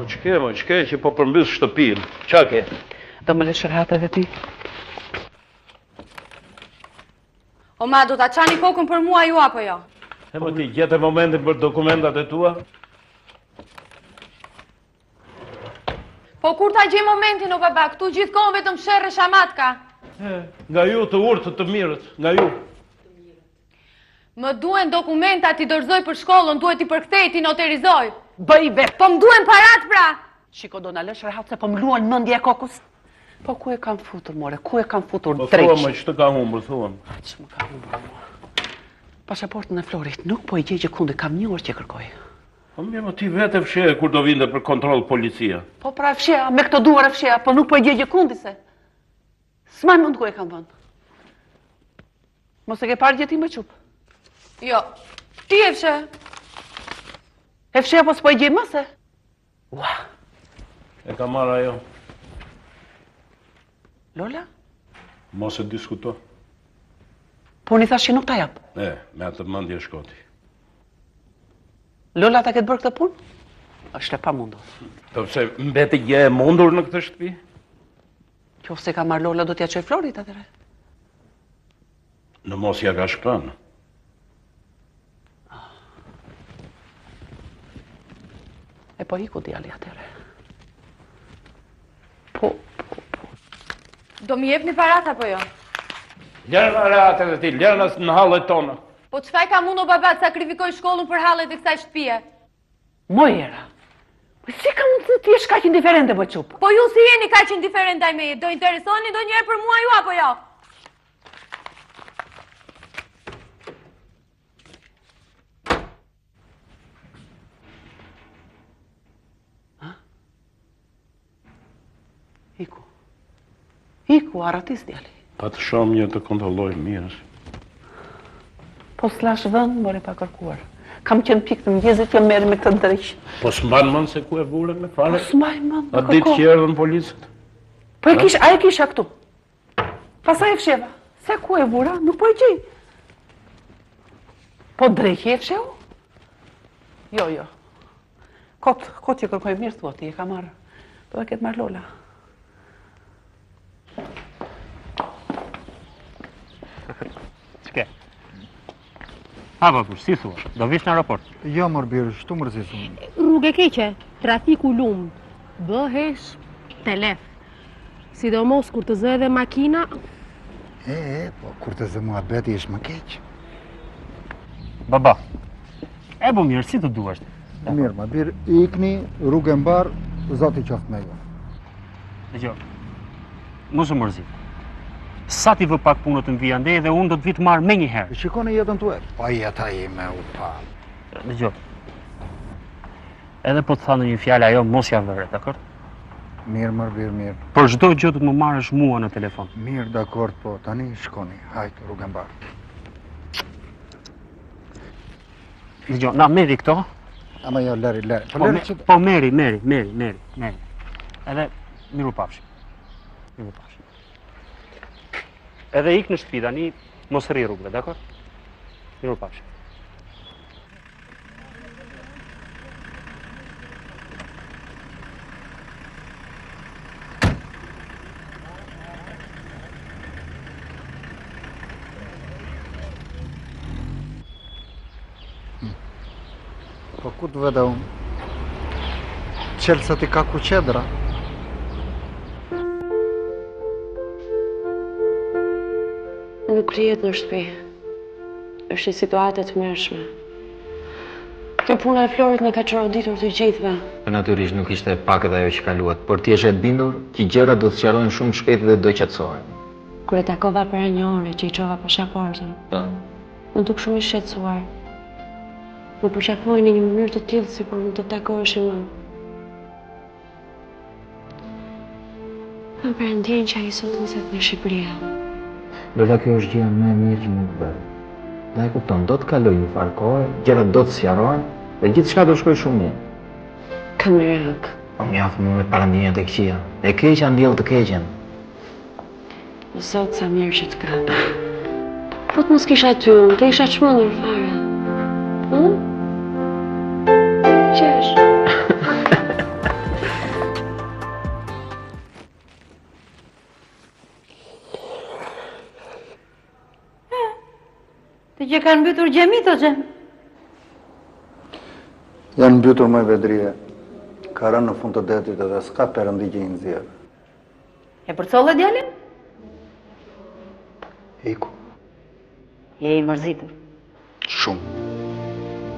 Po ç'ke që po përmbys shtëpinë. Ç'a ke? Do më lësh rahat edhe ti? O ma, do ta çani kokën për mua ju apo jo? E mo ti gjetë momentin për dokumentat e tua? Po kur ta gjej momentin o baba, këtu gjithkohon vetëm sherrë shamatka. Nga ju të urtë të mirët, nga ju. Më duen dokumentat i dorëzoj për shkollën, duhet i përkthej, ti noterizoj. Bëj vetë. Po më duen parat pra. Shiko, do na lësh rahat se po më luan mendja e kokës. Po ku e kam futur, more? Ku e kam futur Po drejt? thua më ç'të ka humbur, thuam. Ç'më ka humbur mua? Pasaportën e Florit nuk po i gjej kundi, kam një orë që kërkoj. Po mirë, më ti vetë fshehe kur do vinte për kontroll policia. Po pra fsheha, me këto duar e fsheha, po nuk po i gjej kundi se. S'maj mund ku e kam vënë. Mos e ke parë gjeti më çup. Jo, ti e fshe. E fsheha po s'po i gjej më se. Ua. E ka marrë ajo. Lola? Mos e diskuto. Po unë i thash që nuk ta jap. Me atë mendje shkoti. Lola ta ketë bërë këtë punë? Është e pamundur. Po pse mbeti gjë e mundur në këtë shtëpi? Qofse ka marrë Lola do t'ja çoj Florit atëre. Në mos ja ka shkënë. E po iku djali atëre. Po. Do mi jepni parat apo jo? Lërë në rahat e ti, lërë në hallet tona. Po çfarë kam unë o baba të sakrifikoj shkollën për hallet e kësaj shtëpie? Mojera. Po si ka mund të ti jesh kaq indiferente më çup? Po ju si jeni kaq indiferent ndaj meje? Do interesoni ndonjëherë për mua ju apo jo? Iku, aratis djali. Pa të shomë një të kontrolloj mirës. Po s'lash vënd, more pa kërkuar. Kam qenë pikë të mëngjesit, jam merr me këtë drejq. Po s'mban mend se ku e vurën me fare? Po s'mbaj mend. A ditë që erdhën policët? Po e kisha këtu. Pastaj e fsheva. Se ku e vura, nuk po e gjej. Po drejqi e fsheu? Jo. Kot që kërkoj mirë thua ti, e ka marrë. Do e ketë marrë Lola. Ç'ke? Hapa, si thua? Do vish në aeroport? Jo, mor birë, shtu mërzisëm. Rrugë keqe, trafiku lum, bëhesh telef. Sidomos kur të zë edhe makina. Po kur të zë mua beti ish më keq. Baba, e bu mirë, si të duasht? Mirë, ma birë, ikni, rrugë e mbar, zoti qoftë me jo. Dëgjoj, mos u mërzit. Sa ti vë pak punët në vijande dhe unë do të vitë marrë me një herë. Shikoni jetën tuaj. Po jeta ime u pa. Dëgjoj, edhe po të thanë një fjalë ajo mos ja vëre, dakord? Mirë, mor birë, mirë. Për çdo gjë do të më marrësh mua në telefon. Mirë, dakord, po tani shkoni. Hajtë, rrugë e mbar. Dëgjoj, na merri këto. Ama jo, lëri. Po merri. Edhe miru pafshim. Edhe ik në shtëpi tani, mos rri rrugëve, dakor? Miru pafshim. Po ku të veda unë? Qelë sa ti ka ku qedra? Nuk rrihet në shtëpi. Është një situatë të mërshme. Kjo puna e Florit në ka çoroditur të gjithëve. Natyrisht nuk ishte pak edhe ajo që kaluat, por ti je e bindur që gjërat do të sqarohen shumë shpejt dhe do qetësohen. Kur e takova para një ore që i çova pasaportën. Më duk shumë i shqetësuar. Më përqafoi në një mënyrë të tillë sikur më të takoheshim më. Më përndjen që ai sot niset në Shqipëri. Lola, kjo është gjëja më e mirë që mund të bëj. Dhe e kupton, do të kaloj një farë kohë, gjërat do të sqarohen dhe gjithçka do shkojë shumë mirë. Kam merak. Po mjaft më me parandinjat e këqija. E keqja ndjell të keqen. Zot sa mirë që të ka. Po të mos kisha ty, të isha çmendur fare. Qesh. Të që kanë mbytur gjemit, o që? Janë mbytur më vedrije. Ka rënë në fund të detit edhe s'ka perëndi që i nxjerr. E përcolle djalin? Iku. Je i mërzitur. Shumë.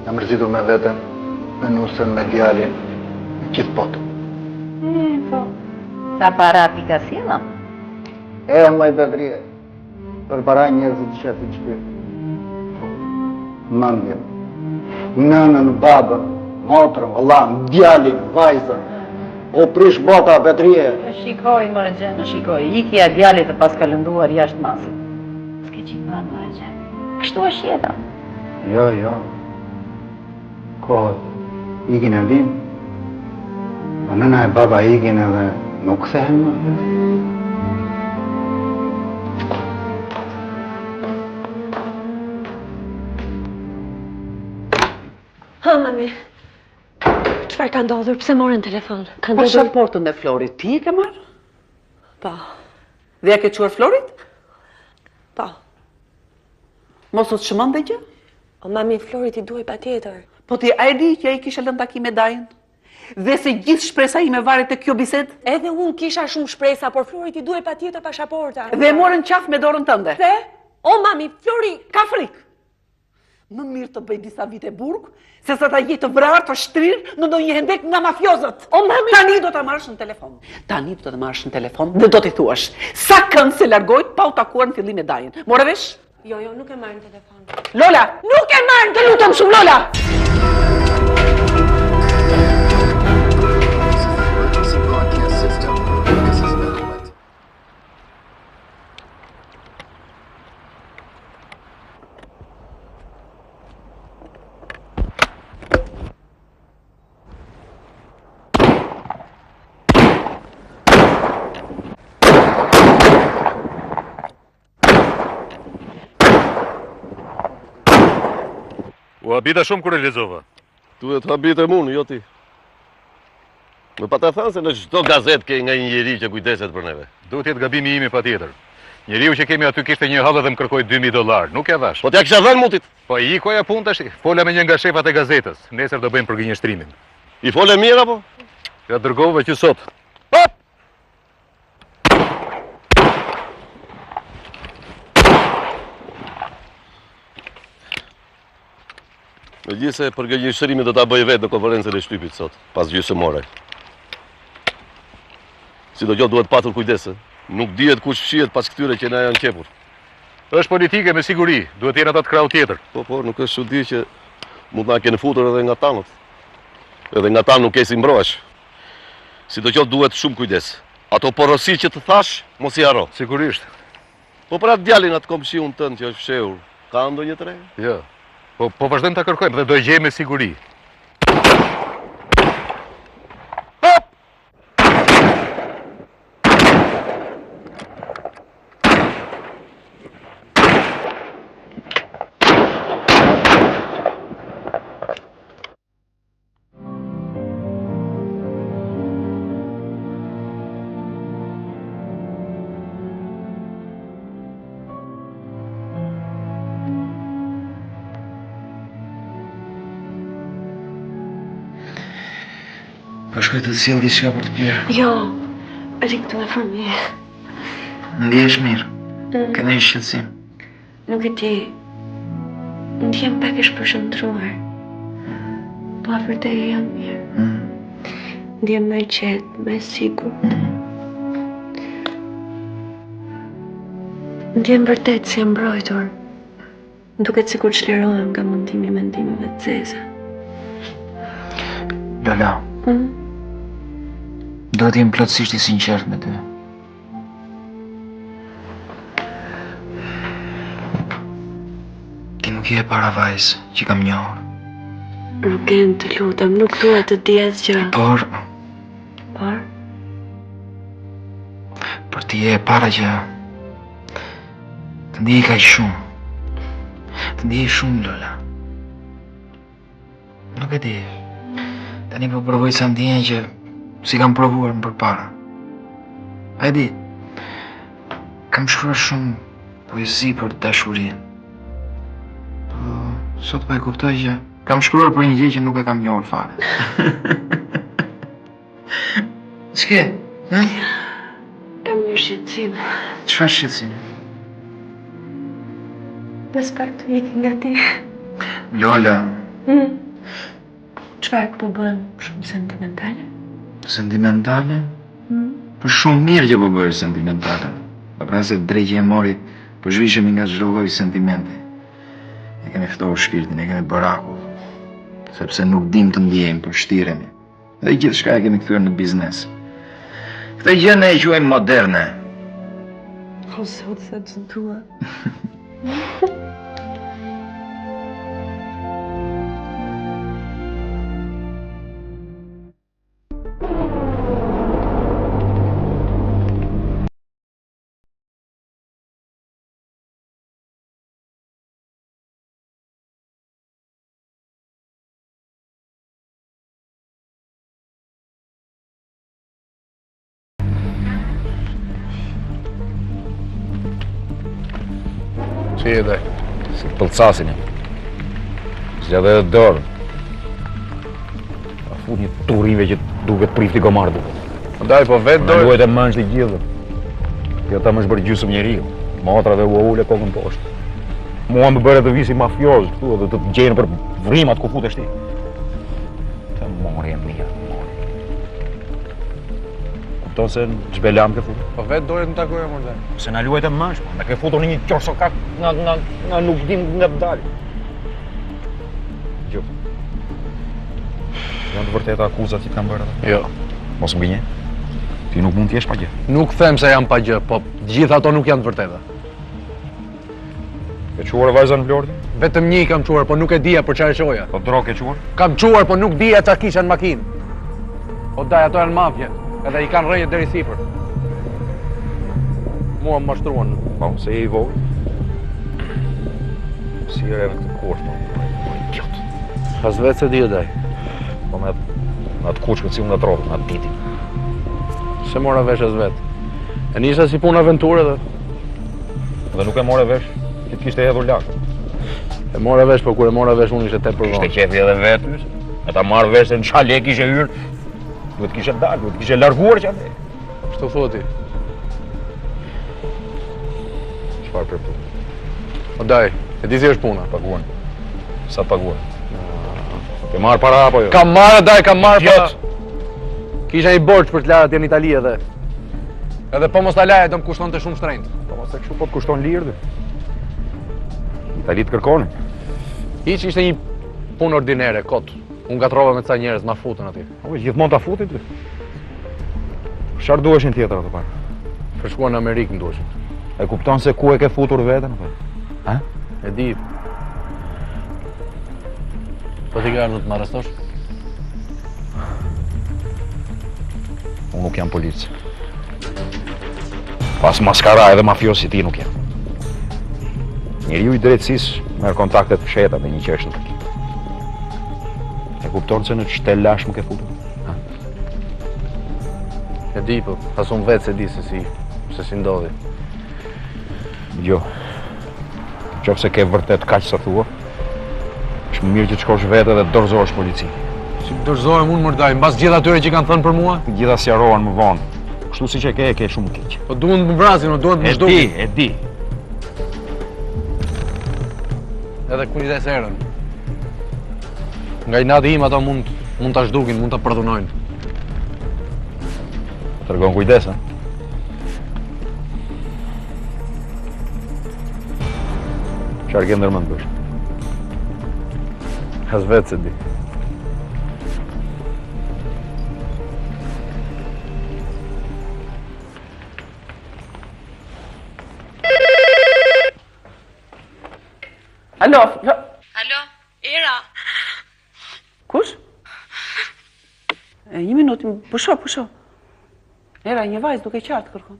Jam mërzitur me veten, me nusën, me djalin, me gjithë botën. Po. Sa para pika sjella? Më vedrije. Për para njerëzit që shefin shpirt. Mëndjen. Nënën, babën, motrën, vëllan, djalin, vajzën. O prish bota, vedrije. Shikoj, mërë gjenë, shikoj. Ikja djalit të pas ka lënduar jashtë masit. S'ke qitë më, mërë gjenë. Kështu është jeta. Jo. Kohët, ikin e vim. Po nëna e baba ikin edhe nuk kthehen më. Ha, mami. Çfarë ka ndodhur? Pse morën telefon? Ka ndodhur? Pasaportën e Florit, ti e ke marrë? Po. Dhe ja ke quar Florit? Po. Mos u të shëmën dhe gjë? O, mami, Florit i duaj patjetër. Po ti a e di që ai kishe lënë takim me Dajën? Dhe se gjithë shpresa ime varet te kjo bisedë? Edhe unë kisha shumë shpresa, por Florit i duaj patjetër pasaporta. Dhe e morën qaf me dorën tënde. Se? O, mami, Flori... Ka frikë. Më mirë të bëj disa vite burg, se sa ta jetë të vrarë, të shtrirë në ndonjë hendek nga mafiozët. O, mami... Tani do ta marrësh në telefon. Tani do ta marrësh në telefon dhe do t'i thuash. Sa kënd se largojt pa u takuar në fillim me Dajën. More vesh? Jo, nuk e marrë në telefon. Lola, nuk e marrë, të lutem shumë, Lola! U habita shumë kur e lexova. Duhet habitem unë, jo ti. Më pa ta thënë se në çdo gazetë ke nga një njeri që kujdeset për neve. Duhet jetë gabimi imi patjetër. Njeriu që kemi aty kishte një hallë dhe më kërkoi $2000. Nuk e dhash. Po t'ja kisha dhënë mutit. Po i koja punë tash. Fola me një nga shefat e gazetës. Nesër do bëjmë përgjigjëstrimin. I fole mirë apo? Ja dërgova që sot. Hop! Megjithëse përgjigjëstrimin do ta bëj vetë në konferencën e shtypit sot, pas gjysmore. Si do gjë duhet patur kujdes. Nuk dihet kush fshihet pas këtyre që na janë qepur. Është politike me siguri. Duhet jenë ata të krau tjetër. Po, nuk është çudi që mund na kenë futur edhe nga tanët. Edhe nga tanë nuk esi mbrohesh. Si do gjë duhet shumë kujdes. Ato porosi që të thash, mos i haro. Sigurisht. Po për atë djalin atë komshiun tënd që është fshehur, ka ndonjë tre? Jo. Po vazhdojmë ta kërkojmë dhe do e gjejmë me siguri. Po shkoj të sjell diçka për të pirë. Jo, ri këtu me fëmijë. Ndihesh mirë? Ke ndonjë shqetësim? Nuk e di. Ndjem pak e shpërshëndruar. Po vërtet jam mirë. Ndjem më qetë, më sigur. Ndjem vërtet si e mbrojtur. Duket sikur çlirohem nga mundimi i mendimeve të zeza. Lola. Do të jem plotësisht i sinqert me ty. Ti nuk je para vajzë që kam njohur. Rugen, të lutem, nuk duhet të di asgjë. Por ti je para që të ndiej kaq shumë. Të ndiej shumë, Lola. Nuk e di. Tani po provoj sa ndjenja që si kam provuar më përpara. A e di, kam shkruar shumë poezi për dashurinë. Sot pa e kuptoj që kam shkruar për një gjë që nuk e kam njohur fare. Ç'ke? Ha? Kam një shqetësim. Çfarë shqetësim? Bes pak të iki nga ti. Lola, Çfarë po bën shumë sentimentale? sentimentale? Po shumë mirë që po bëhesh sentimentale. Pra se drejt që e mori, po zhvishemi nga çdo lloj sentimenti. E kemi ftohur shpirtin, e kemi baraku. Sepse nuk dim të ndjejmë, po shtiremi. Dhe gjithçka e kemi kthyer në biznes. Këtë gjë ne e quajmë moderne. O zot, sa të tua. Si e dhe? Si të pëllcasin e. Zgjadhe edhe dorën. A fut një turive që duket prifti gomardu. Ndaj, po vetë dorë. Duhet e mënsh të gjithë. Kjo ta më shbërë gjysëm njeriu. Motra dhe ule kokën poshtë. Mua më bëre të visi mafioz, këtu, dhe të gjenë për vrimat ku futesh ti. Të mori e mija, mori. Kupton se në gjbelam ke futur? Po vetë dojët në takoja, mërë. Se na luajt e mënsh, me ke futur në një qorsokak nga nuk dim nga pëdali. Jo. Janë të vërteta akuzat që të kam bërë edhe? Jo. Mos më gënje. Ti nuk mund t'jesh pa gjë. Nuk them se jam pa gjë, po gjithë ato nuk janë të vërteta. Ke quar vajzën në Vlordi? Vetëm një kam quar, po nuk e dija për çfarë çoja. Po dro ke quar? Kam quar, po nuk dija çfarë kisha në makinë. O daj, ato janë mafje, edhe i kanë rrejët deri sipër. Mua më mashtruan. Po, se je i vogël. Si e rreve këtë kush, po idiot. As vetë se di o daj. Po me atë kushkët si unë atë rrotën, atë diti. Se mora vesh as vetë. E nisha si punë aventurë edhe. Dhe nuk e more vesh, që t'kishte hedhur lakë. E more vesh, po kur e mora vesh unë ishte tepër vonë. Ishte qefi edhe vetë, e ta marrë vesh se në qa lek ishe hyrë, duhet kishe dalë, duhet kishe larguar që atë. Shtu thoti. Çfarë për punë? O daj, e di si është puna? Paguan. Sa paguan? Ke marrë para apo jo? Kam marrë, daj, kam marrë para. Kisha i borç për të larë atje në Itali edhe. Edhe po mos ta laje do më kushton të shumë shtrenjtë. Po mos e kështu po të kushton lirë. Itali të kërkonin. Hiç ishte një punë ordinere, kot. Unë gatrova me ca njerëz, ma futën aty. O, gjithmonë ta futin ty. Çfarë duheshin tjetër ato para? Për shkuar në Amerikë më duheshin. E kupton se ku e ke futur veten apo? Ha? E di. Po ti ke ardhur të më arrestosh? Unë nuk jam polic. Pas maskara edhe mafios si ti nuk jam. Njeriu i drejtësisë merr kontaktet fsheta me një qesh në takip. E kupton se në ç'te lash më ke futur? Ha? E di, po, pas unë vetë se di se si ndodhi. Jo. Nëse ke vërtet kaq sa thua, është më mirë që të shkosh vetë dhe të dorëzohesh policinë. Si dorëzohem unë mërdaj, mbas gjithë atyre që kanë thënë për mua? Të gjitha sqarohen më vonë. Kështu siç e ke shumë keq. Po duhen të më vrasin, o duhen të më zhdukë. E di. Edhe kujdes erën. Nga inati im ato mund ta zhdukin, mund ta përdhunojnë. Tregon kujdes, ha? Çfarë ke ndërmend bësh? As vetë se di. Alo, Alo, Era. kush? Një minutë, pusho. Era, një vajzë duke qartë kërkon.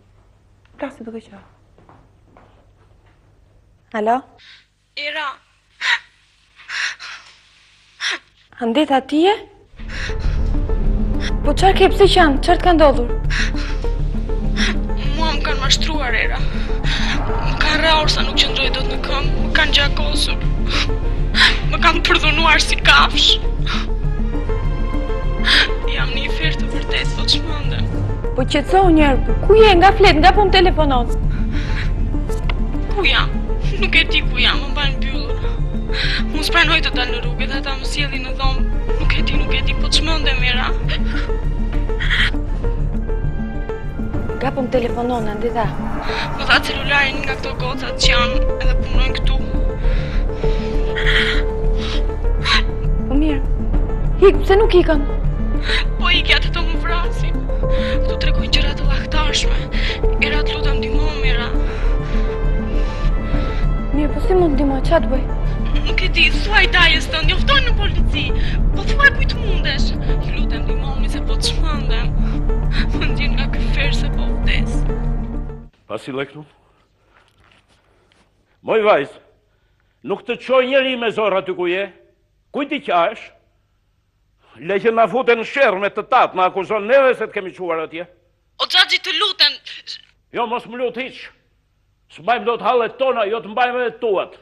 Plasi duke qartë. Alo? Era. Andeta ti je? Po qarë ke pse qanë? Qarë të ka ndodhur? Mua më kanë mashtruar, Era. Më kanë rraur sa nuk qëndroj dot në këmbë, më kanë gjakosur. Më kam përdhunuar si kafsh. Jam një fert të vërtet, po çmendem. Po qetësohu njerë, ku je? Nga flet, nga po më telefonon? Ku jam? Nuk e di ku jam, më mbajnë mbyllur. Mos pranoj të dal në rrugë dhe ata më sjellin në dhomë. Nuk e di, po çmendem era. Nga po më telefonon, Andita? Më dha celularin nga këto gocat që janë edhe punojnë këtu. Po mirë. Hik, pse nuk ikën? Po ikja të më vrasin. Këtu tregojnë gjëra të llahtarshme. Era të lutem ndihmo Mira. Mirë, po si mund ndihmoj, ç'a të bëj? Nuk e di, thuaj dajes tënd, njoftojnë në polici. Po thuaj kujt mundesh. Ju lutem ndihmoni se po çmendem. Më ndjen nga ky fer se po vdes. Pasi leknu? Moj vajz, nuk të qoj njeri me zorë aty ku je? Kujt i qash? Le që na futen në shërë me të tatë, na akuzon neve se të kemi quar atje. O xhaxhi të lutem. Jo, mos më lut hiq. S'mbajmë do të hallet tona, jo të mbajmë edhe tuat.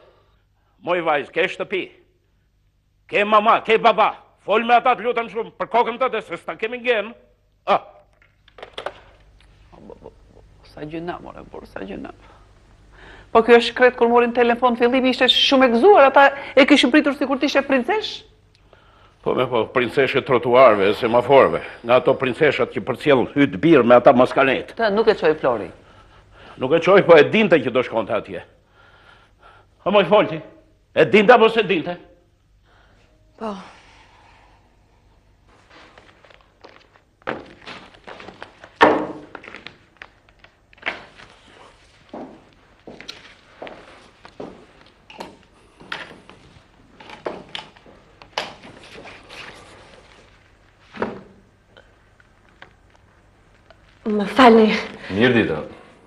Moj vajz, ke shtëpi. Ke mama, ke baba. Fol me ata të lutem shumë, për kokën të se s'ta kemi ngenë. Sa gjëna, more, burë, sa gjëna. Po kjo është kretë kur morin telefon, fillimi ishte shumë e gëzuar, ata e kishin pritur si kur t'ishe princesh? Po princeshe trotuarve, semaforve, nga ato princeshat që përcjell hyt birë me ata maskanet. Të nuk e qoj Flori. Nuk e qoj, po e dinte që do shkonte atje. A moj folti, e dinte apo se dinte? Po. Më falni. Mirë dita.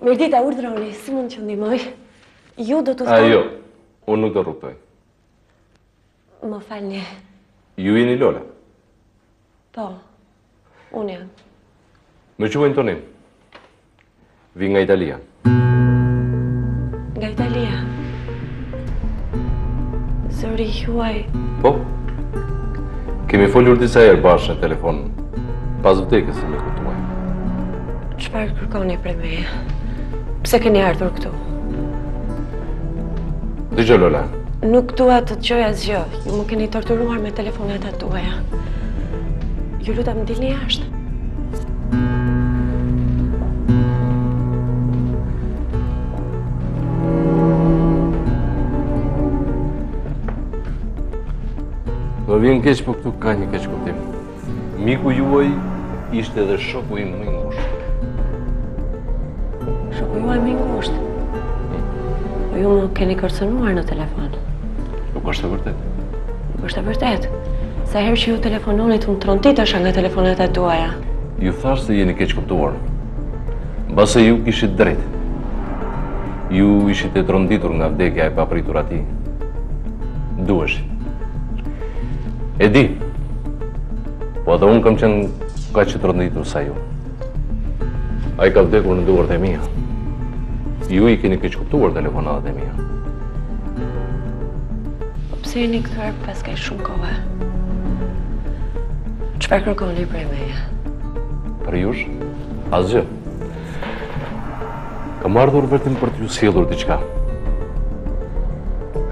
Mirë dita, urdhroni, si mund që ndihmoj? Ju do të thonë... Jo, unë nuk do rrugtoj. Më falni. Ju jeni Lola? Po, unë jam. Më quajnë Tonim. Vi nga Italia. Nga Italia? Zëri juaj... Po. Kemi folur disa herë bashkë në telefon, pas vdekjes se më kuptuaj. Çfarë kërkoni prej meje? Pse keni ardhur këtu? Dëgjoj Lola. Nuk dua të dëgjoj asgjë. Ju më keni torturuar me telefonatat tuaja. Ju lutem dilni jashtë. Më vjen keq, po këtu ka një keq kuptim. Miku juaj ishte edhe shoku im më i ngushtë. Shoku juaj më i ngushtë? Po ju më keni kërcënuar në telefon. Nuk është e vërtet. Nuk është e vërtet. Sa herë që ju telefononit unë tronitesha nga telefonatat tuaja. Ju thash se jeni keq kuptuar. Mbase ju kishit drejt. Ju ishit e tronditur nga vdekja e papritur atij. Duheshit. E di, po edhe unë kam qenë ka që të rënditur sa ju. A i ka vdekur në duart e mia. Ju i keni keq kuptuar telefonatat e mia. Po pse jeni kthyer pas kaq shumë kohë? Çfarë kërkoni prej meje? Për jush, asgjë. Kam ardhur vetëm për t'ju sjellur diçka.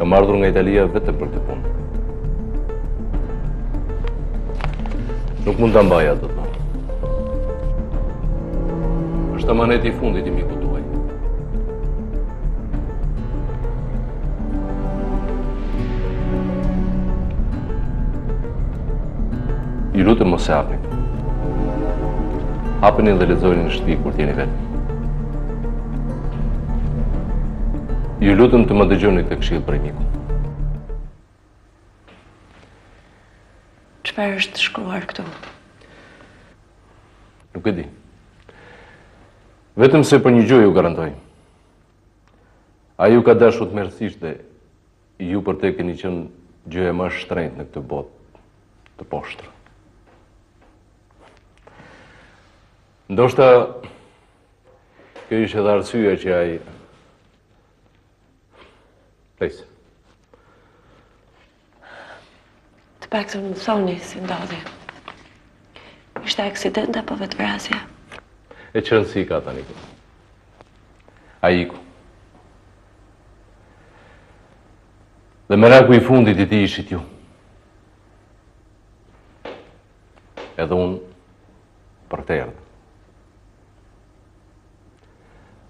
Kam ardhur nga Italia vetëm për të punë. Nuk mund të mbaj atë të. Është amaneti i fundit i mikut tuaj. Ju lutem mos e hapni. Hapeni dhe lexojeni në shtëpi kur t'jeni vetëm. Ju lutem të më dëgjoni këtë këshill prej miku. Çfarë është shkruar këtu? Nuk e di. Vetëm se për një gjë ju garantoj. Ai ju ka dashur tmerrsisht dhe ju për te keni qenë gjëja më e shtrenjtë në këtë botë të poshtër. Ndoshta kjo ishte edhe arsyeja që ai Ples. pak të më thoni si ndodhi. Ishte aksident apo vetvrasje? E që rëndësi ka tani këtu. A iku. Dhe meraku i fundit i ti ishit ju. Edhe unë për të erdhë.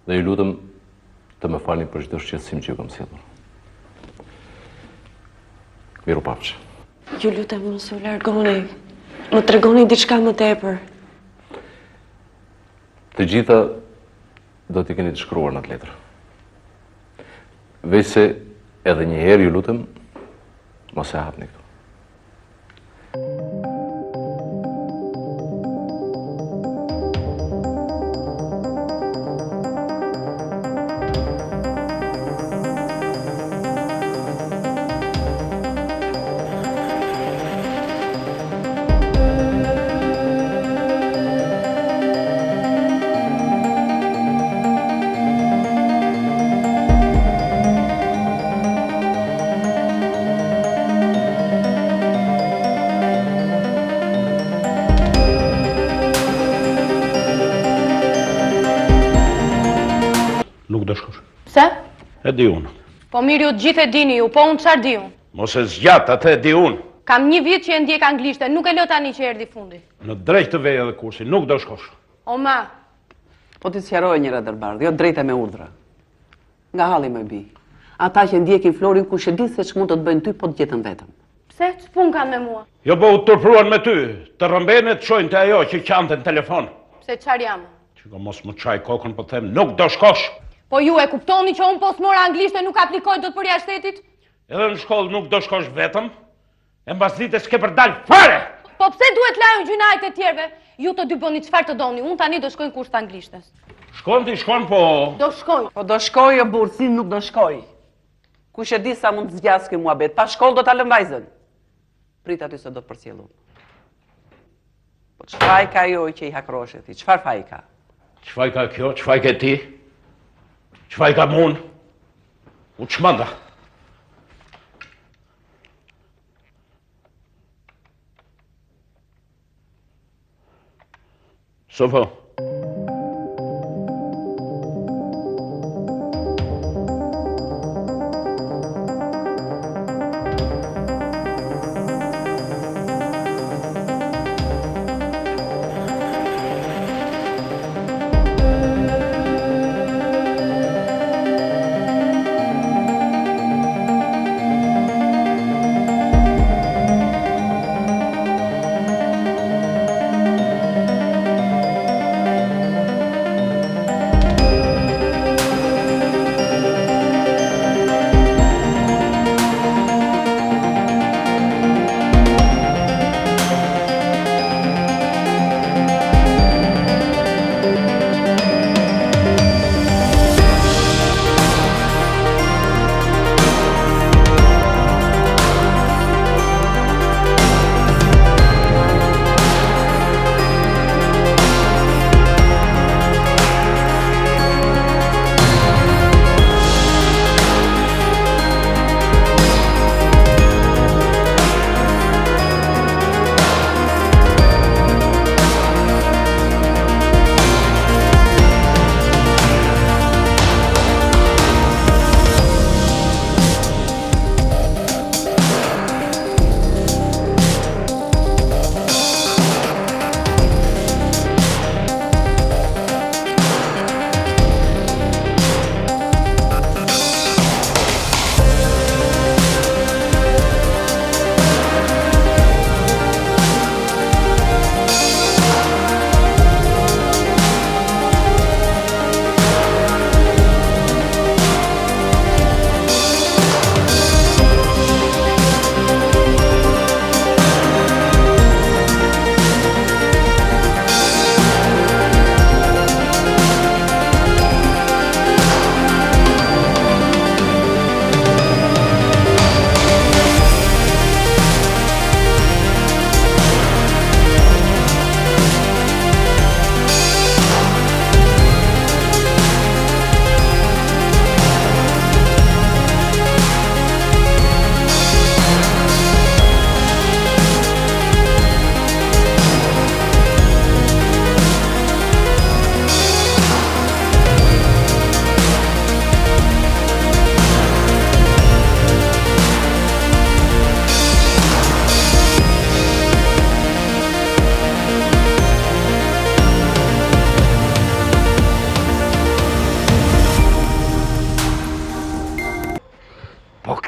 Dhe ju lutëm të më falni për çdo shqetësim që ju kam sjellur. Miru pafshë. Ju lutem mos u largoni. Më tregoni diçka më tepër. Të gjitha do t'i keni të shkruar në atë letër. Veç se edhe një herë ju lutem mos e hapni këtu. Nuk do shkosh. Pse? E di unë. Po mirë ju të gjithë e dini ju, po unë çfarë di unë? Mos e zgjat, atë e di unë. Kam 1 vit që e ndjek anglishten, nuk e lë tani që erdhi fundi. Në drejt të vej edhe kursi, nuk do shkosh. O ma, Po ti sqaroj njëra dërbardh, jo drejta me urdhra. Nga halli më bi. Ata që ndjekin Florin kush e di se ç'mund të të bëjnë ty, po të gjetën vetëm. pse ç'pun kanë me mua? Jo po u turpruan me ty, të rëmbene të shojnë të ajo që qante në telefon. Pse çfarë jam? Që ko mos më çaj kokën, po them, nuk do shkosh. Po ju e kuptoni që unë pos mora anglishten nuk aplikoj dot për jashtë shtetit? Edhe në shkollë nuk do shkosh vetëm, e mbas ditës s'ke për dalë fare! Po pse duhet lajun gjynajt e tjerve? Ju të dy bëni çfarë të doni, unë tani do shkoj në kurs të anglishtes. Shkon ti, shkon po... Do shkoj. Po do shkoj o burr, si nuk do shkoj. Kush e di sa mund të zgjas ky muhabet, pa shkollë do ta lëm vajzën. Prit aty se do të përcjellun. Po çfarë ka ajo që i hakrohet ti? Çfarë faj ka? Çfarë ka kjo, çfarë ke ti? Çfarë ka mun? U çmanda. Sofo.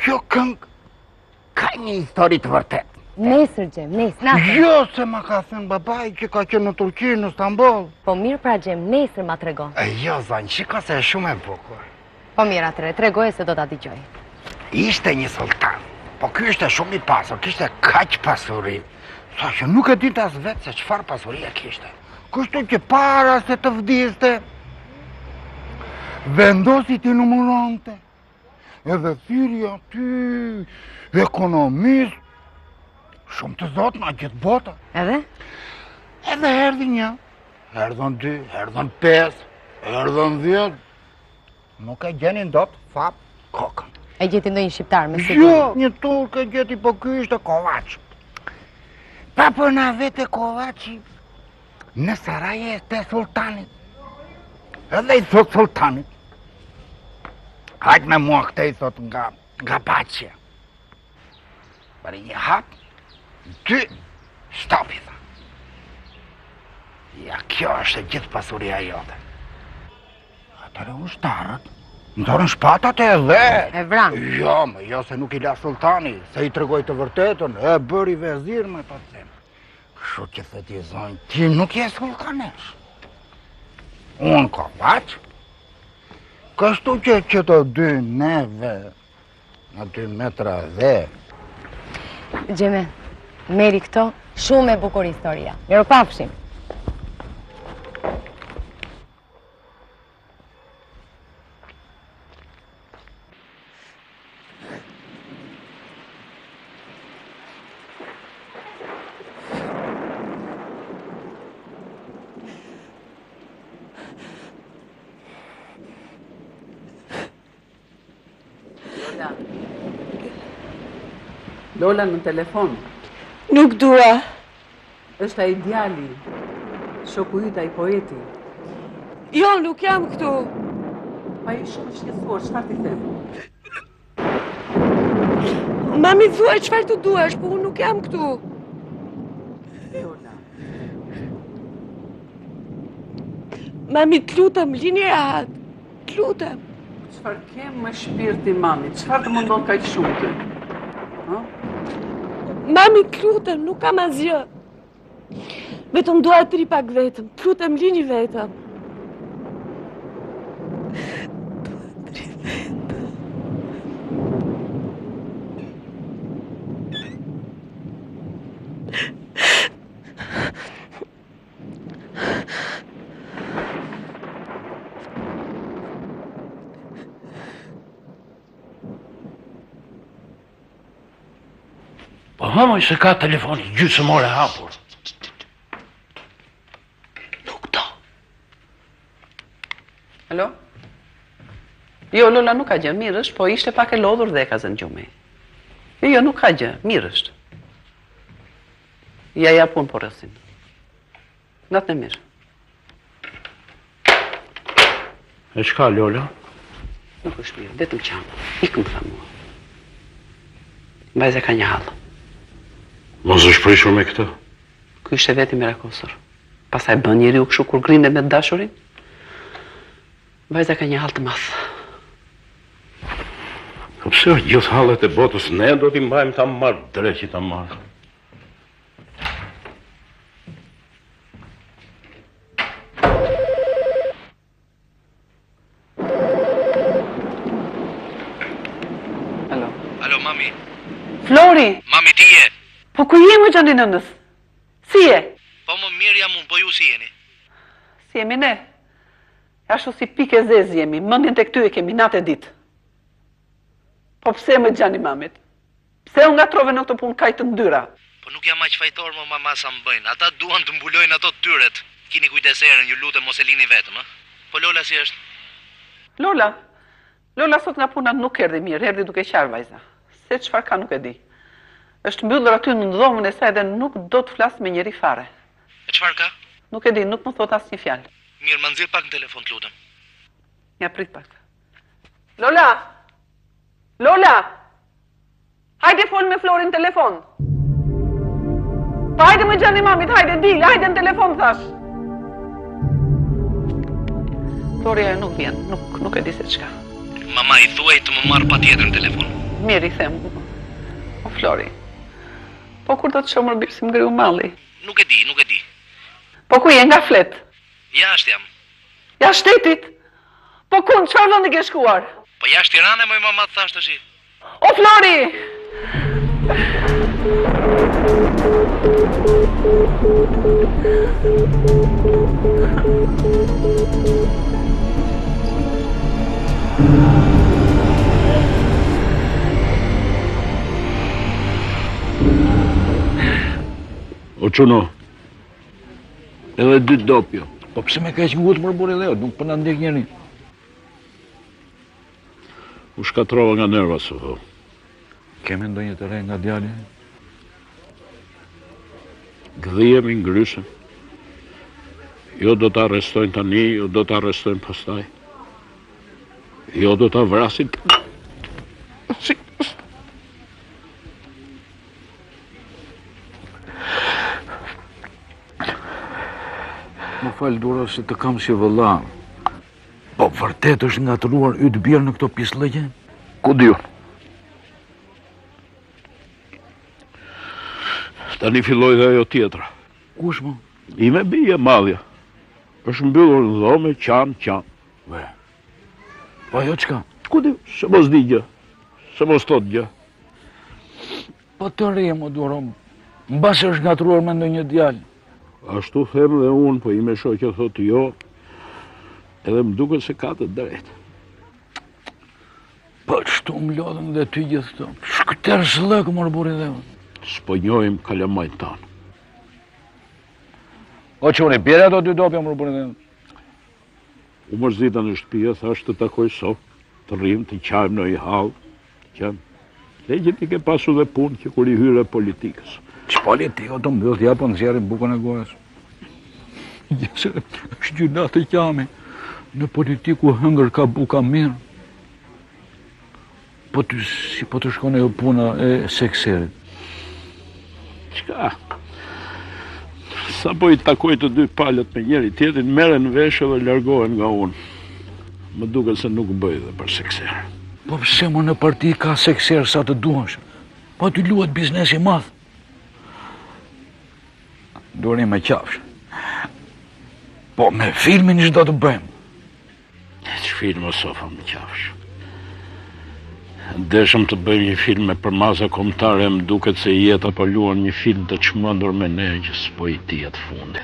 Kjo këngë ka një histori të vërtet. Nesër, Gjem, nesër. Jo, se ma ka thënë babaj që ka qenë në Turqi, në Stamboll. Po mirë pra, Gjem, nesër ma tregon. Jo, zanjë, shiko se është shumë e bukur. Po mirë atëre, tregoj se do ta dëgjoj. Ishte një sultan, po ky ishte shumë i pasur, kishte kaq pasuri. Sa që nuk e dinte as vetë se çfarë pasurie kishte. Kështu që para se të vdiste, vendosi t'i numëronte. Edhe thyri aty ekonomist, shumë të zotë nga gjithë bota. Edhe? Edhe erdhi një, erdhën 2, erdhën 5, erdhën 10. Nuk e gjenin dot fap kokën. E gjeti ndonjë shqiptar me siguri? Jo, një turk e gjeti, po ky ishte Kovaç. Pa për na vete Kovaçi, në saraje e të sultanit. Edhe i thot sultanit, hajt me mua këte, i thot nga baqja. Për një hap, 2, stop, i tha. Ja, kjo është e gjithë pasuria jote. Atëre ushtarët, ndorën shpatat e dhe. E vran. Jo, jo se nuk i la sultani, se i tregoj të vërtetën, e bëri vezir me të them. Kështu që the ti zonjë, ti nuk je sultanesh. Unë Kovaç, kështu që të dy neve, në 2 metra dhe. Gjeme, meri këto, shumë e bukur historia. Miropafshim. Lola në telefon. Nuk dua. Është ai djali, shoku yt ai poeti. Jo, nuk jam këtu. Pa i shumë shqetësuar, çfarë ti them? Mami thuaj çfarë të duash, po unë nuk jam këtu. Lola. Mami, t'lutem, lini rahat. T'lutem. Çfarë ke më shpirti mami? Çfarë të mundon kaq shumë ty? Mami, t'lutem, nuk kam asgjë. Vetëm dua të ri pak vetëm. T'lutem, lini vetëm. Po mamoj se ka telefoni gjysmore hapur. Nuk do. Alo? Jo, Lola nuk ka gjë, mirë është, po ishte pak e lodhur dhe ka zënë gjume. Jo, nuk ka gjë, mirë është. Ja japun po rësin. Natë në mirë. E çka, Lola? Nuk është mirë, vetëm qamë. Ikë më tha mua. Vajza ka një hallë. Mos është prishur me këtë. Ky ishte veti mirakosur. Pastaj bën njeriu kështu kur grinde me dashurin. Vajza ka një hall të madh. Po pse gjithë hallet e botës ne do t'i mbajmë ta marr dreqi ta marr. Alo. Alo, mami. Flori! Mami, ti je? Po ku je më gjani nënës? Si je? Po më mirë jam unë, po ju si jeni? Si jemi ne? Ashtu si pike zezë jemi, mendjen tek ty e kemi natë e ditë. Po pse më gjani mamit? Pse u ngatrove në këtë punë kaq të ndyra? Po nuk jam aq fajtor më mama sa më bëjnë. Ata duan të mbulojnë ato tyret. Kini kujdes erën, ju lutem mos e lini vetëm, ë? Po Lola si është? Lola sot nga puna nuk erdhi mirë, erdhi duke qarë vajza. Se çfarë ka nuk e di. Është mbyllur aty në dhomën e saj dhe nuk do të flas me njeri fare. E çfarë ka? Nuk e di, nuk më thot asnjë fjalë. Mirë, më nxjerr pak në telefon, të lutem. Ja prit pak. Lola! Lola! Hajde fol me Florin në telefon. Pa hajde më gjani mamit, hajde dil, hajde në telefon thash. Flori ajo nuk vjen, nuk e di se çka. Mama, i thuaj të më marr patjetër në telefon. Mirë I them. O Flori. Po kur do të shoh më birë si më ngriu malli? Nuk e di. Po ku je nga flet? Jashtë jam. Jashtë shtetit? Po ku në çfarë vendi ke shkuar? Po jashtë Tiranës moj mama thash tash. O Flori! O quno, edhe 2 dopjo. Po pse me kaq ngutë më buri dhe nuk po na ndjek njëri. U shkatrova nga nerva së ho. Kemi ndonjë të re nga djali? Gdhijemi ngrysën. Jo do të arrestojnë tani, jo do të arrestojnë pastaj. Jo do të vrasin. Më falë Dora se të kam si vëlla. Po vërtet është ngatruar yt bjerë në këto pislëgje? Ku diu? Tani filloi dhe ajo tjetra. Kush më? Ime bie madhja. Është mbyllur në dhome, qan. Ve. Po ajo çka? Ku diu? Se mos di gjë. Se mos thot gjë. Po të re më Dora. Mbas është ngatruar me ndonjë djalë. Ashtu them dhe unë, po ime shoqja thotë jo, edhe më duket se ka të drejtë. Po çtu më lodhën dhe ty gjithë këto. Shkëter zllëk më buri dhe unë. S'po njohim kalamajt tanë. O quni, bjerë ato 2 dopja më buri dhe unë. U mërzita në shtëpia, thash të takoj sot, të rrim, të qajmë në I hallë, të qajmë. Legjit I ke pasu dhe punë që kur I hyre politikës. Që politikë të mbyllë t'ja po në zjerin bukën e gojës. Gjese, është gjynat e qami. Në politiku hëngër ka buka mirë. Po ty, si po të shkone jo puna e sekserit. Qka? Sa po I takoj të 2 palët me njeri tjetrin, merren veshë dhe largohen nga unë. Më duke se nuk bëj dhe për sekser. Po pse më në parti ka sekser sa të duash? Po ty luat biznesi madh. Dori me qafsh. Po me filmin që do të bëjmë. Që film o sofa me qafsh. Deshëm të bëjmë një film me përmaza kombëtare, më duket se jeta po luan një film të çmendur me ne që s'po I tijet fundi.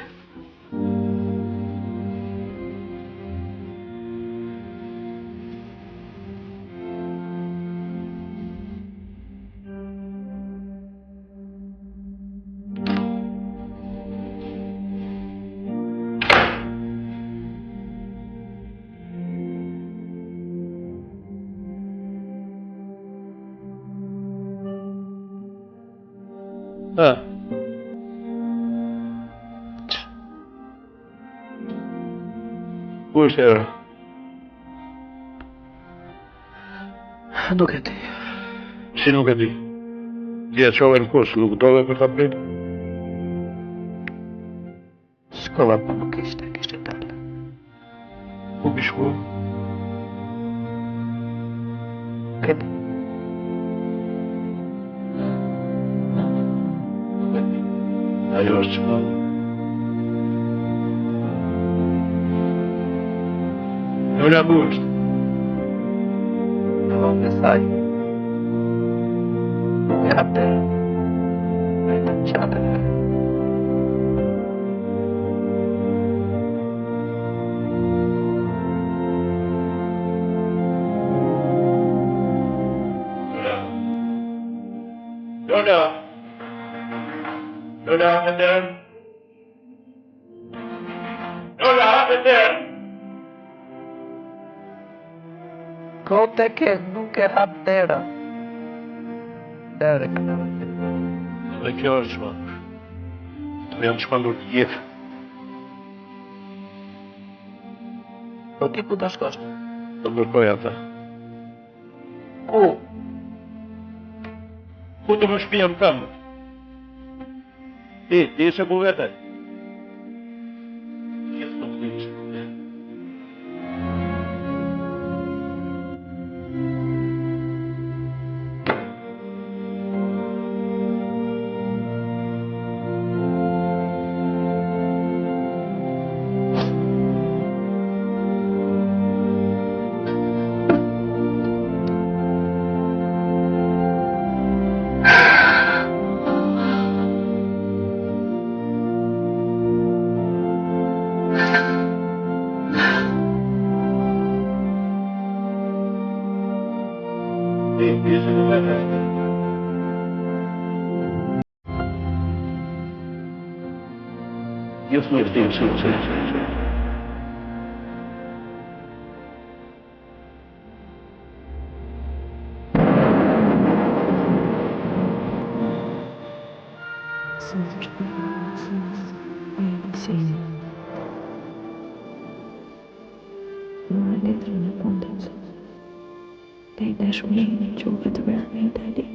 Ku është era? Nuk e di. Si nuk e di? Ti e qove në kus, nuk dove për ta bërë? Shkolla po nuk ishte dalë. Ku ki shku? Këtë. Ajo është që Lola Bush. No, sai. Guardate. Ciao. Lola, and then. Lola, and then. Kote ke nuk e hap dera. Derek. Dhe kjo është shmanë. Të janë shmandur të gjithë. Po ti ku të shkosh? Të mërkoj ata. Ku? Ku të më shpijem tëmë? Ti se ku vete? Gjithë të më dhishë. Just nu är det så. Dei deixo me giocare veramente lì.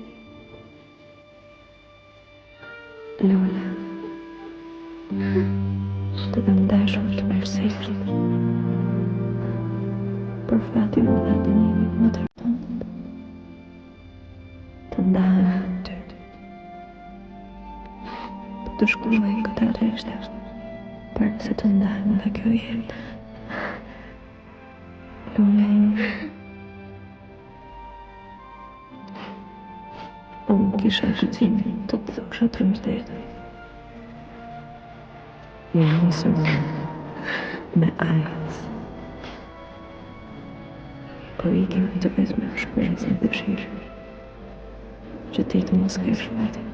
Lola. Të dhe ndashur të mërësejtë. Për fati më dhe të njëmi më të rëtëndët. Të ndahen të ty. Për të shkruaj këta reshte. Për nëse të ndahen dhe kjo jetë. Lola. Unë kisha shëtimi të të thosha të rëmëtetë. Jam nisur me ajës. Po i kemi të vetëm shpresën dhe dëshirën që ti të mos kesh vete.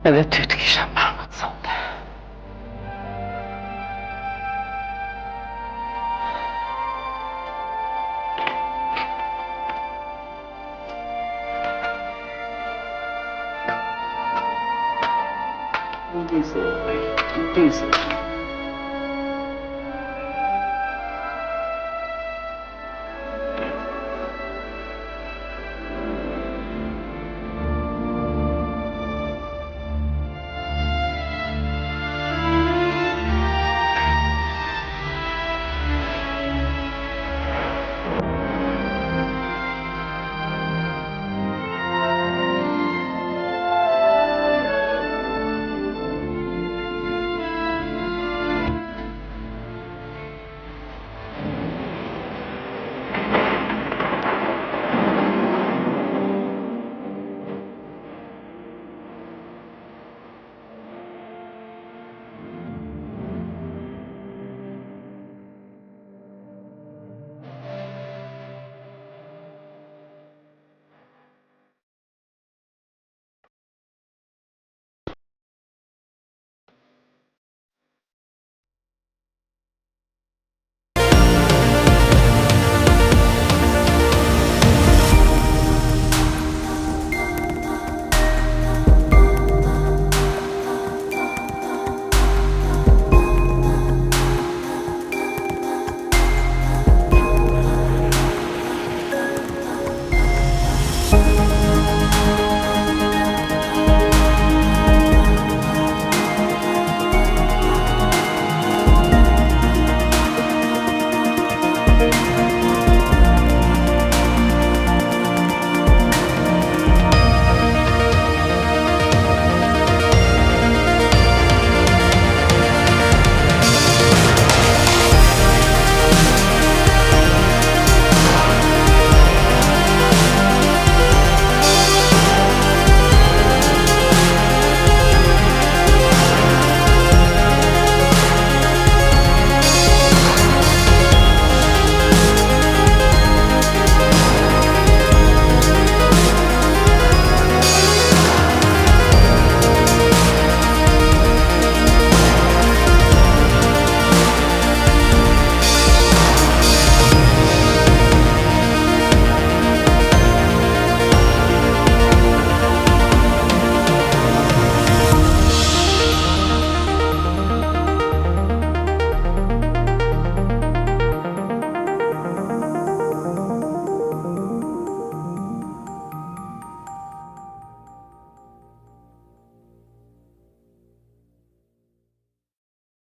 Edhe ty të kisha marrë më të sonde. Ndisë.